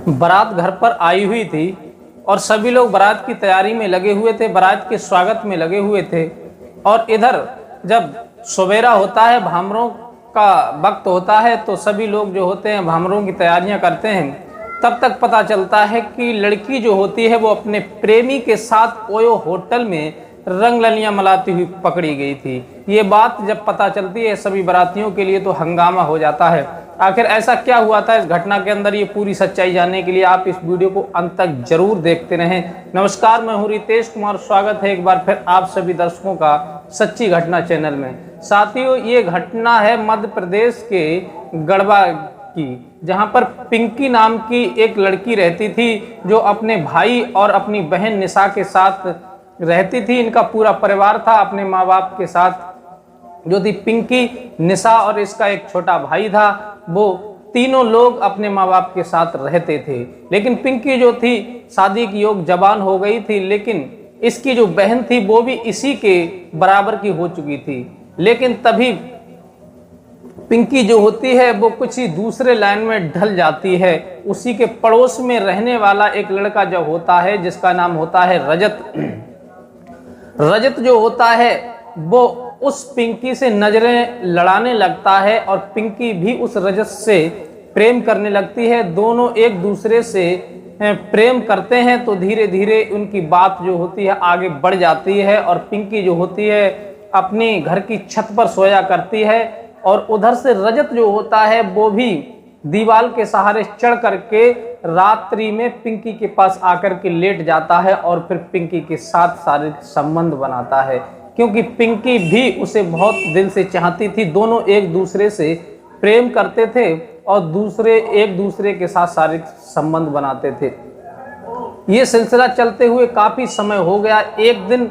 बारात घर पर आई हुई थी और सभी लोग बारात की तैयारी में लगे हुए थे, बारात के स्वागत में लगे हुए थे। और इधर जब सवेरा होता है, भामरों का वक्त होता है, तो सभी लोग जो होते हैं भामरों की तैयारियां करते हैं। तब तक पता चलता है कि लड़की जो होती है वो अपने प्रेमी के साथ ओयो होटल में रंगललियां मनाती हुई पकड़ी गई थी। ये बात जब पता चलती है सभी बारातियों के लिए तो हंगामा हो जाता है। आखिर ऐसा क्या हुआ था इस घटना के अंदर, ये पूरी सच्चाई जानने के लिए आप इस वीडियो को अंत तक जरूर देखते रहें। नमस्कार, मैं हूं रितेश कुमार, स्वागत है एक बार फिर आप सभी दर्शकों का सच्ची घटना चैनल में। साथियों, ये घटना है मध्य प्रदेश के गढ़वा की, जहां पर पिंकी नाम की एक लड़की रहती थी जो अपने भाई और अपनी बहन निशा के साथ रहती थी। इनका पूरा परिवार था अपने माँ बाप के साथ, जो थी पिंकी, निशा और इसका एक छोटा भाई था। वो तीनों लोग अपने माँ बाप के साथ रहते थे। लेकिन पिंकी जो थी शादी की योग जवान हो गई थी, लेकिन इसकी जो बहन थी वो भी इसी के बराबर की हो चुकी थी। लेकिन तभी पिंकी जो होती है वो कुछ ही दूसरे लाइन में ढल जाती है। उसी के पड़ोस में रहने वाला एक लड़का जो होता है, जिसका नाम होता है रजत। रजत जो होता है वो उस पिंकी से नजरें लड़ाने लगता है और पिंकी भी उस रजत से प्रेम करने लगती है। दोनों एक दूसरे से प्रेम करते हैं तो धीरे धीरे उनकी बात जो होती है आगे बढ़ जाती है और पिंकी जो होती है अपनी घर की छत पर सोया करती है और उधर से रजत जो होता है वो भी दीवार के सहारे चढ़ करके रात्रि में पिंकी के पास आकर के लेट जाता है और फिर पिंकी के साथ शारीरिक संबंध बनाता है, क्योंकि पिंकी भी उसे बहुत दिल से चाहती थी। दोनों एक दूसरे से प्रेम करते थे और एक दूसरे के साथ शारीरिक संबंध बनाते थे। ये सिलसिला चलते हुए काफी समय हो गया। एक दिन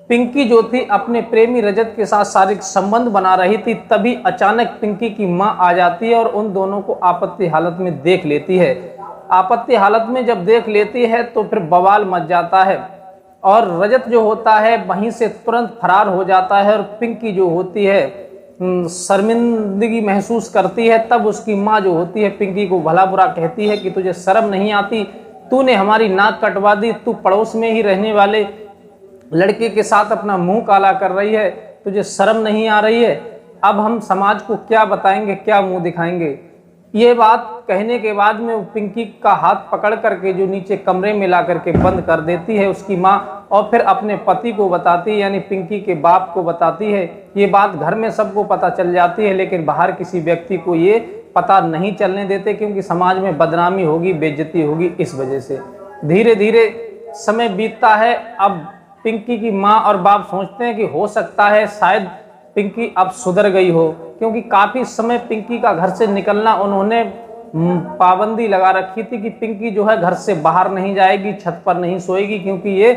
पिंकी जो थी अपने प्रेमी रजत के साथ शारीरिक संबंध बना रही थी, तभी अचानक पिंकी की मां आ जाती है और उन दोनों को आपत्ति हालत में देख लेती है। आपत्ति हालत में जब देख लेती है तो फिर बवाल मच जाता है और रजत जो होता है वहीं से तुरंत फरार हो जाता है और पिंकी जो होती है शर्मिंदगी महसूस करती है। तब उसकी माँ जो होती है पिंकी को भला बुरा कहती है कि तुझे शर्म नहीं आती, तूने हमारी नाक कटवा दी, तू पड़ोस में ही रहने वाले लड़के के साथ अपना मुंह काला कर रही है, तुझे शर्म नहीं आ रही है। अब हम समाज को क्या बताएंगे, क्या मुंह दिखाएंगे। ये बात कहने के बाद में वो पिंकी का हाथ पकड़ करके जो नीचे कमरे में ला करके बंद कर देती है उसकी माँ, और फिर अपने पति को बताती है, यानी पिंकी के बाप को बताती है। ये बात घर में सबको पता चल जाती है, लेकिन बाहर किसी व्यक्ति को ये पता नहीं चलने देते, क्योंकि समाज में बदनामी होगी, बेइज्जती होगी। इस वजह से धीरे धीरे समय बीतता है। अब पिंकी की माँ और बाप सोचते हैं कि हो सकता है शायद पिंकी अब सुधर गई हो, क्योंकि काफी समय पिंकी का घर से निकलना उन्होंने पाबंदी लगा रखी थी कि पिंकी जो है घर से बाहर नहीं जाएगी, छत पर नहीं सोएगी, क्योंकि ये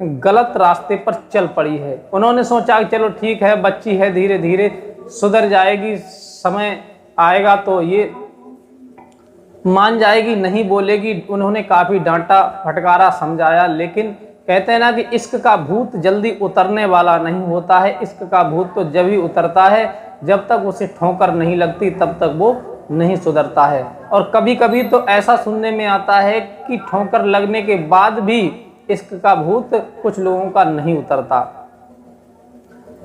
गलत रास्ते पर चल पड़ी है। उन्होंने सोचा कि चलो ठीक है, बच्ची है, धीरे धीरे सुधर जाएगी, समय आएगा तो ये मान जाएगी, नहीं बोलेगी। उन्होंने काफी डांटा फटकारा, समझाया, लेकिन कहते हैं ना कि इश्क का भूत जल्दी उतरने वाला नहीं होता है। इश्क का भूत तो जब ही उतरता है जब तक उसे ठोकर नहीं लगती, तब तक वो नहीं सुधरता है। और कभी कभी तो ऐसा सुनने में आता है कि ठोकर लगने के बाद भी इश्क का भूत कुछ लोगों का नहीं उतरता।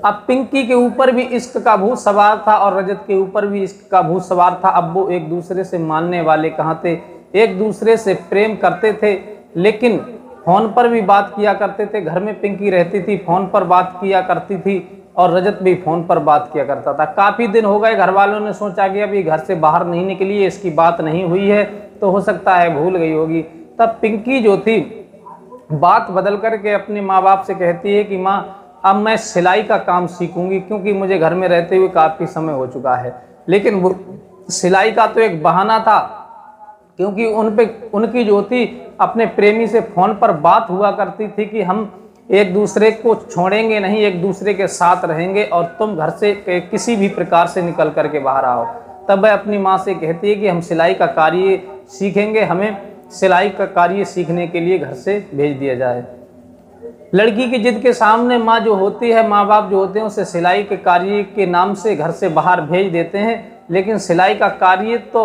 अब पिंकी के ऊपर भी इश्क का भूत सवार था और रजत के ऊपर भी इश्क का भूत सवार था। अब वो एक दूसरे से मानने वाले कहाँ थे, एक दूसरे से प्रेम करते थे, लेकिन फोन पर भी बात किया करते थे। घर में पिंकी रहती थी, फोन पर बात किया करती थी और रजत भी फोन पर बात किया करता था। काफी दिन हो गए, घर वालों ने सोचा कि अभी घर से बाहर नहीं निकली है, इसकी बात नहीं हुई है, तो हो सकता है भूल गई होगी। तब पिंकी जो थी बात बदल करके अपने माँ बाप से कहती है कि माँ, अब मैं सिलाई का काम सीखूंगी, क्योंकि मुझे घर में रहते हुए काफी समय हो चुका है। लेकिन वो सिलाई का तो एक बहाना था, क्योंकि उनकी जो थी अपने प्रेमी से फोन पर बात हुआ करती थी कि हम एक दूसरे को छोड़ेंगे नहीं, एक दूसरे के साथ रहेंगे और तुम घर से किसी भी प्रकार से निकल करके बाहर आओ। तब वह अपनी माँ से कहती है कि हम सिलाई का कार्य सीखेंगे, हमें सिलाई का कार्य सीखने के लिए घर से भेज दिया जाए। लड़की की जिद के सामने माँ जो होती है, माँ बाप जो होते हैं, उसे सिलाई के कार्य के नाम से घर से बाहर भेज देते हैं। लेकिन सिलाई का कार्य तो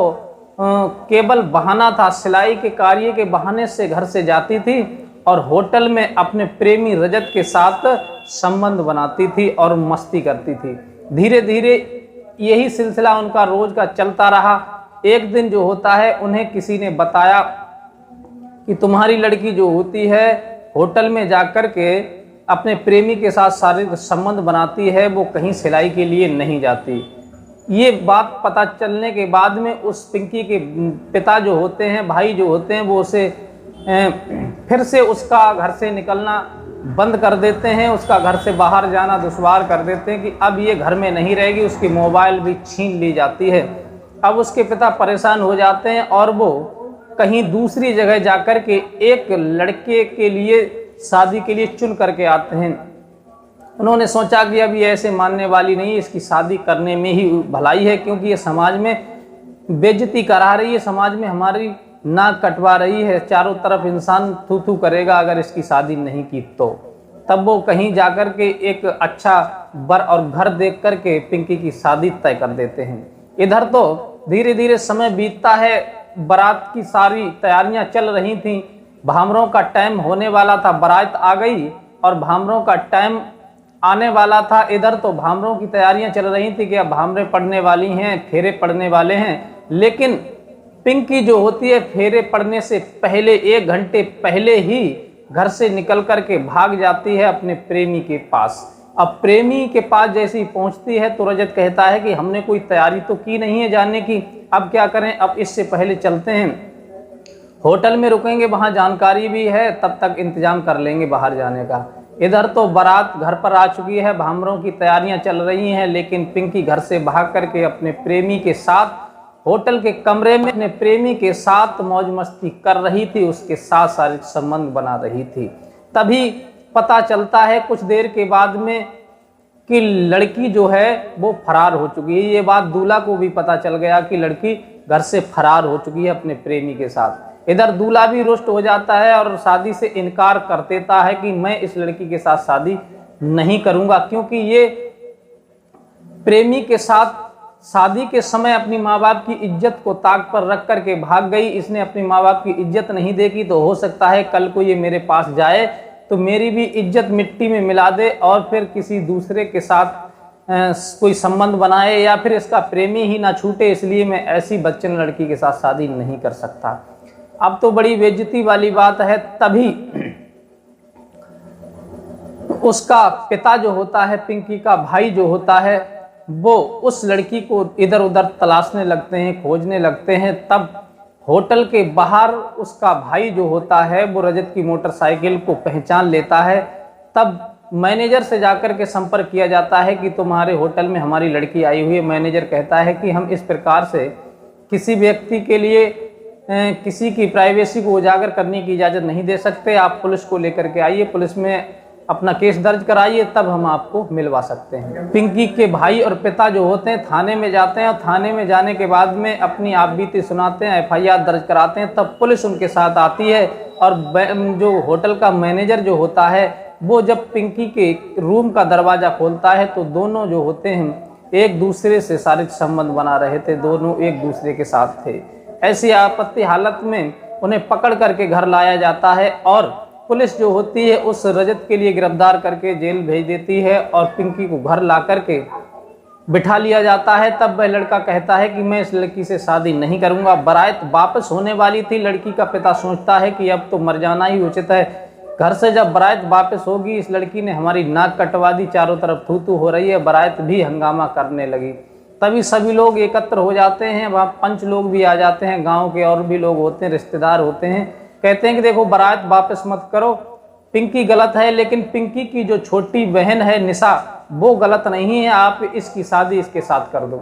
केवल बहाना था। सिलाई के कार्य के बहाने से घर से जाती थी और होटल में अपने प्रेमी रजत के साथ संबंध बनाती थी और मस्ती करती थी। धीरे धीरे यही सिलसिला उनका रोज का चलता रहा। एक दिन जो होता है, उन्हें किसी ने बताया कि तुम्हारी लड़की जो होती है होटल में जाकर के अपने प्रेमी के साथ शारीरिक संबंध बनाती है, वो कहीं सिलाई के लिए नहीं जाती। ये बात पता चलने के बाद में उस पिंकी के पिता जो होते हैं, भाई जो होते हैं, वो उसे फिर से उसका घर से निकलना बंद कर देते हैं, उसका घर से बाहर जाना दुश्वार कर देते हैं कि अब ये घर में नहीं रहेगी। उसकी मोबाइल भी छीन ली जाती है। अब उसके पिता परेशान हो जाते हैं और वो कहीं दूसरी जगह जाकर के एक लड़के के लिए शादी के लिए चुन करके आते हैं। उन्होंने सोचा कि अब ये ऐसे मानने वाली नहीं है, इसकी शादी करने में ही भलाई है, क्योंकि ये समाज में बेइज्जती करा रही है, समाज में हमारी नाक कटवा रही है, चारों तरफ इंसान थू थू करेगा अगर इसकी शादी नहीं की तो। तब वो कहीं जाकर के एक अच्छा बर और घर देख करके पिंकी की शादी तय कर देते हैं। इधर तो धीरे धीरे समय बीतता है, बारात की सारी तैयारियां चल रही थीं, भामरों का टाइम होने वाला था, बारात आ गई और भामरों का टाइम आने वाला था। इधर तो भामरों की तैयारियां चल रही थी कि अब भामरे पड़ने वाली हैं, फेरे पड़ने वाले हैं। लेकिन पिंकी जो होती है फेरे पड़ने से पहले 1 घंटे पहले ही घर से निकल करके भाग जाती है अपने प्रेमी के पास। अब प्रेमी के पास जैसे ही पहुंचती है तो रजत कहता है कि हमने कोई तैयारी तो की नहीं है जाने की, अब क्या करें, अब इससे पहले चलते हैं होटल में रुकेंगे, वहां जानकारी भी है, तब तक इंतजाम कर लेंगे बाहर जाने का। इधर तो बारात घर पर आ चुकी है, भामरों की तैयारियां चल रही हैं, लेकिन पिंकी घर से भाग करके अपने प्रेमी के साथ होटल के कमरे में अपने प्रेमी के साथ मौज मस्ती कर रही थी, उसके साथ शारीरिक संबंध बना रही थी। तभी पता चलता है कुछ देर के बाद में कि लड़की जो है वो फरार हो चुकी है। ये बात दूल्हा को भी पता चल गया कि लड़की घर से फरार हो चुकी है अपने प्रेमी के साथ। इधर दूल्हा भी रुष्ट हो जाता है और शादी से इनकार कर देता है कि मैं इस लड़की के साथ शादी नहीं करूंगा, क्योंकि ये प्रेमी के साथ शादी के समय अपनी माँ बाप की इज्जत को ताक पर रख करके भाग गई। इसने अपनी माँ बाप की इज्जत नहीं देखी, तो हो सकता है कल को ये मेरे पास जाए तो मेरी भी इज्जत मिट्टी में मिला दे और फिर किसी दूसरे के साथ कोई संबंध बनाए, या फिर इसका प्रेमी ही ना छूटे, इसलिए मैं ऐसी बच्चन लड़की के साथ शादी नहीं कर सकता। अब तो बड़ी बेइज्जती वाली बात है। तभी उसका पिता जो होता है, पिंकी का भाई जो होता है, वो उस लड़की को इधर उधर तलाशने लगते हैं, खोजने लगते हैं। तब होटल के बाहर उसका भाई जो होता है वो रजत की मोटरसाइकिल को पहचान लेता है। तब मैनेजर से जाकर के संपर्क किया जाता है कि तुम्हारे होटल में हमारी लड़की आई हुई है। मैनेजर कहता है कि हम इस प्रकार से किसी व्यक्ति के लिए किसी की प्राइवेसी को उजागर करने की इजाज़त नहीं दे सकते, आप पुलिस को लेकर के आइए, पुलिस में अपना केस दर्ज कराइए, तब हम आपको मिलवा सकते हैं। पिंकी के भाई और पिता जो होते हैं थाने में जाते हैं और थाने में जाने के बाद में अपनी आपबीती सुनाते हैं, FIR दर्ज कराते हैं। तब पुलिस उनके साथ आती है और जो होटल का मैनेजर जो होता है वो जब पिंकी के रूम का दरवाज़ा खोलता है तो दोनों जो होते हैं एक दूसरे से शारीरिक संबंध बना रहे थे, दोनों एक दूसरे के साथ थे। ऐसी आपत्ति हालत में उन्हें पकड़ करके घर लाया जाता है और पुलिस जो होती है उस रजत के लिए गिरफ्तार करके जेल भेज देती है और पिंकी को घर ला करके बिठा लिया जाता है। तब वह लड़का कहता है कि मैं इस लड़की से शादी नहीं करूंगा। बारात वापस होने वाली थी, लड़की का पिता सोचता है कि अब तो मर जाना ही उचित है। घर से जब बारात वापस होगी, इस लड़की ने हमारी नाक कटवा दी, चारों तरफ थू थू हो रही है, बारात भी हंगामा करने लगी। तभी सभी लोग एकत्र हो जाते हैं, वहाँ पंच लोग भी आ जाते हैं, गाँव के और भी लोग होते हैं, रिश्तेदार होते हैं। कहते हैं कि देखो बारात वापस मत करो, पिंकी गलत है, लेकिन पिंकी की जो छोटी बहन है निशा वो गलत नहीं है, आप इसकी शादी इसके साथ कर दो।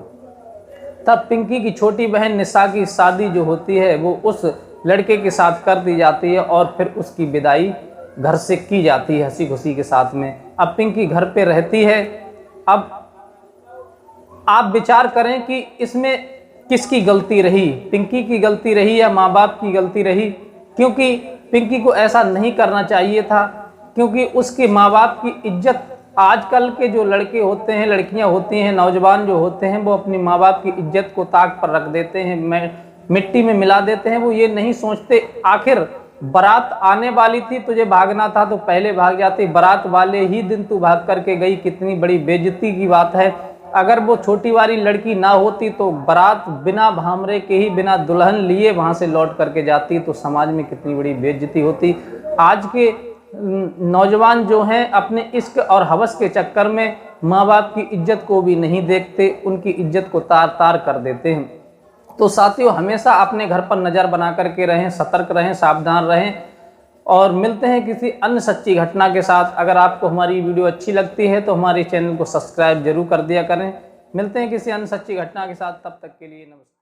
तब पिंकी की छोटी बहन निशा की शादी जो होती है वो उस लड़के के साथ कर दी जाती है और फिर उसकी विदाई घर से की जाती है हंसी खुशी के साथ में। अब पिंकी घर पे रहती है। अब आप विचार करें कि इसमें किसकी गलती रही, पिंकी की गलती रही या माँ बाप की गलती रही, क्योंकि पिंकी को ऐसा नहीं करना चाहिए था। क्योंकि उसके माँ बाप की इज्जत, आजकल के जो लड़के होते हैं, लड़कियां होती हैं, नौजवान जो होते हैं, वो अपनी माँ बाप की इज्जत को ताक पर रख देते हैं, मिट्टी में मिला देते हैं। वो ये नहीं सोचते आखिर बारात आने वाली थी, तुझे भागना था तो पहले भाग जाती, बारात वाले ही दिन तू भाग करके गई, कितनी बड़ी बेइज्जती की बात है। अगर वो छोटी वाली लड़की ना होती तो बारात बिना भामरे के ही, बिना दुल्हन लिए वहां से लौट करके जाती, तो समाज में कितनी बड़ी बेइज्जती होती। आज के नौजवान जो हैं अपने इश्क और हवस के चक्कर में माँ बाप की इज्जत को भी नहीं देखते, उनकी इज्जत को तार तार कर देते हैं। तो साथियों, हमेशा अपने घर पर नज़र बना करके रहें, सतर्क रहें, सावधान रहें। और मिलते हैं किसी अन्य सच्ची घटना के साथ। अगर आपको हमारी वीडियो अच्छी लगती है तो हमारे चैनल को सब्सक्राइब जरूर कर दिया करें। मिलते हैं किसी अन्य सच्ची घटना के साथ, तब तक के लिए नमस्कार।